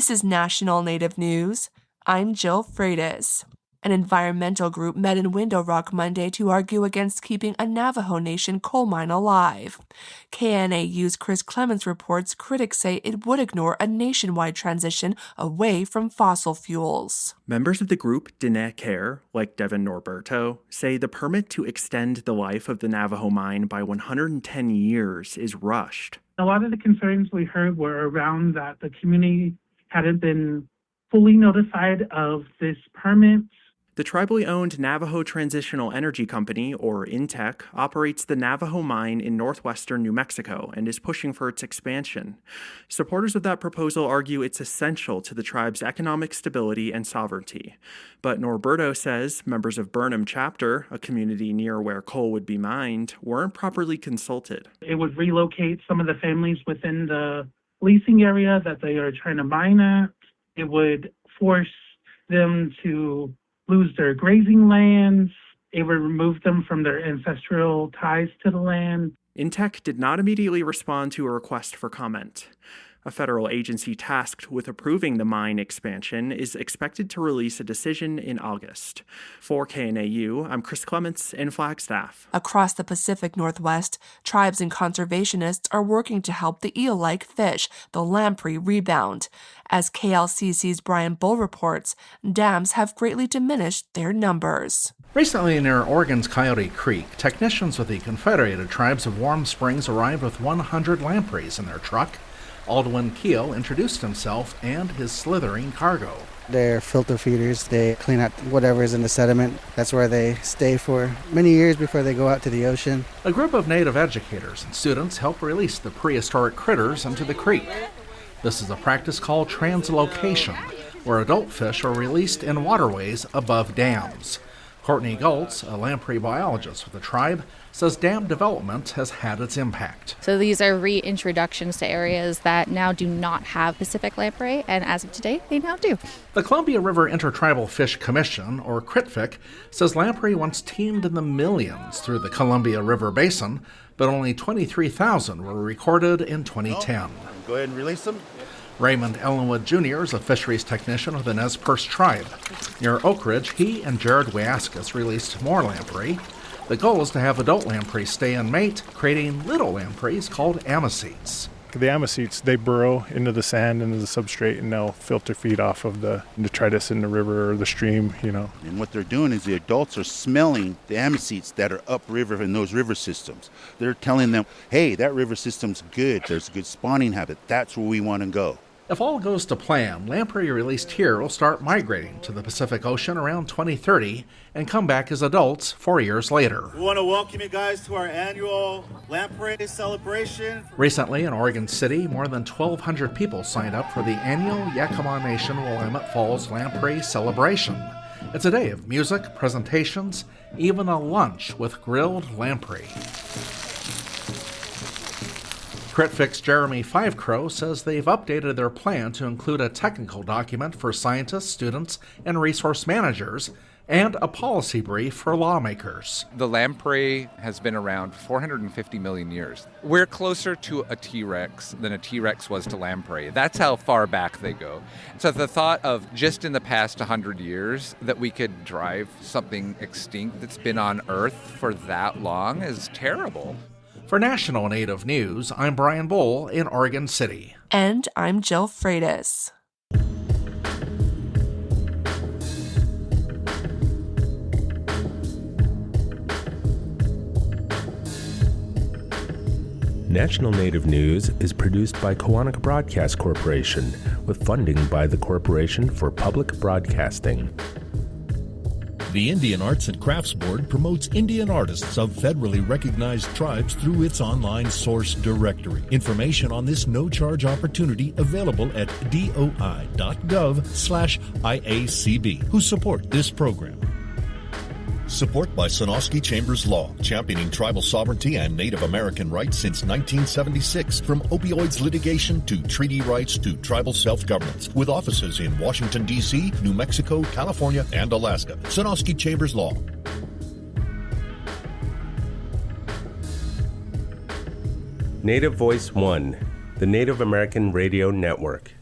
This is National Native News. I'm Jill Freitas. An environmental group met in Window Rock Monday to argue against keeping a Navajo Nation coal mine alive. KNAU's Chris Clements reports critics say it would ignore a nationwide transition away from fossil fuels. Members of the group Diné Care, like Devin Norberto, say the permit to extend the life of the Navajo mine by 110 years is rushed. A lot of the concerns we heard were around that the community hadn't been fully notified of this permit. The tribally owned Navajo Transitional Energy Company, or INTEC, operates the Navajo mine in northwestern New Mexico and is pushing for its expansion. Supporters of that proposal argue it's essential to the tribe's economic stability and sovereignty. But Norberto says members of Burnham Chapter, a community near where coal would be mined, weren't properly consulted. It would relocate some of the families within the leasing area that they are trying to mine at. It would force them to lose their grazing lands. It would remove them from their ancestral ties to the land. INTEC did not immediately respond to a request for comment. A federal agency tasked with approving the mine expansion is expected to release a decision in August. For KNAU, I'm Chris Clements in Flagstaff. Across the Pacific Northwest, tribes and conservationists are working to help the eel-like fish, the lamprey, rebound. As KLCC's Brian Bull reports, dams have greatly diminished their numbers. Recently, near Oregon's Coyote Creek, technicians with the Confederated Tribes of Warm Springs arrived with 100 lampreys in their truck. Aldwin Keel introduced himself and his slithering cargo. They're filter feeders. They clean out whatever's in the sediment. That's where they stay for many years before they go out to the ocean. A group of Native educators and students help release the prehistoric critters into the creek. This is a practice called translocation, where adult fish are released in waterways above dams. Courtney Gultz, a lamprey biologist with the tribe, says dam development has had its impact. So these are reintroductions to areas that now do not have Pacific lamprey, and as of today, they now do. The Columbia River Intertribal Fish Commission, or CRITFIC, says lamprey once teemed in the millions through the Columbia River Basin, but only 23,000 were recorded in 2010. Go ahead and release them. Raymond Ellenwood Jr. is a fisheries technician with the Nez Perce tribe. Near Oak Ridge, he and Jared Wiascas released more lamprey. The goal is to have adult lampreys stay and mate, creating little lampreys called amicetes. The amicetes, they burrow into the sand, into the substrate, and they'll filter feed off of the detritus in the river or the stream, And what they're doing is the adults are smelling the amicetes that are upriver in those river systems. They're telling them, hey, that river system's good. There's a good spawning habit. That's where we want to go. If all goes to plan, lamprey released here will start migrating to the Pacific Ocean around 2030 and come back as adults 4 years later. We want to welcome you guys to our annual lamprey celebration. Recently in Oregon City, more than 1,200 people signed up for the annual Yakama Nation Willamette Falls Lamprey Celebration. It's a day of music, presentations, even a lunch with grilled lamprey. CRITFIC's Jeremy Fivecrow says they've updated their plan to include a technical document for scientists, students, and resource managers, and a policy brief for lawmakers. The lamprey has been around 450 million years. We're closer to a T-Rex than a T-Rex was to lamprey. That's how far back they go. So the thought of just in the past 100 years that we could drive something extinct that's been on Earth for that long is terrible. For National Native News, I'm Brian Bull in Oregon City. And I'm Jill Freitas. National Native News is produced by Koahnic Broadcast Corporation with funding by the Corporation for Public Broadcasting. The Indian Arts and Crafts Board promotes Indian artists of federally recognized tribes through its online source directory. Information on this no-charge opportunity available at doi.gov/IACB, who support this program. Support by Sonosky Chambers Law, championing tribal sovereignty and Native American rights since 1976, from opioids litigation to treaty rights to tribal self-governance, with offices in Washington, D.C., New Mexico, California, and Alaska. Sonosky Chambers Law. Native Voice One, the Native American Radio Network.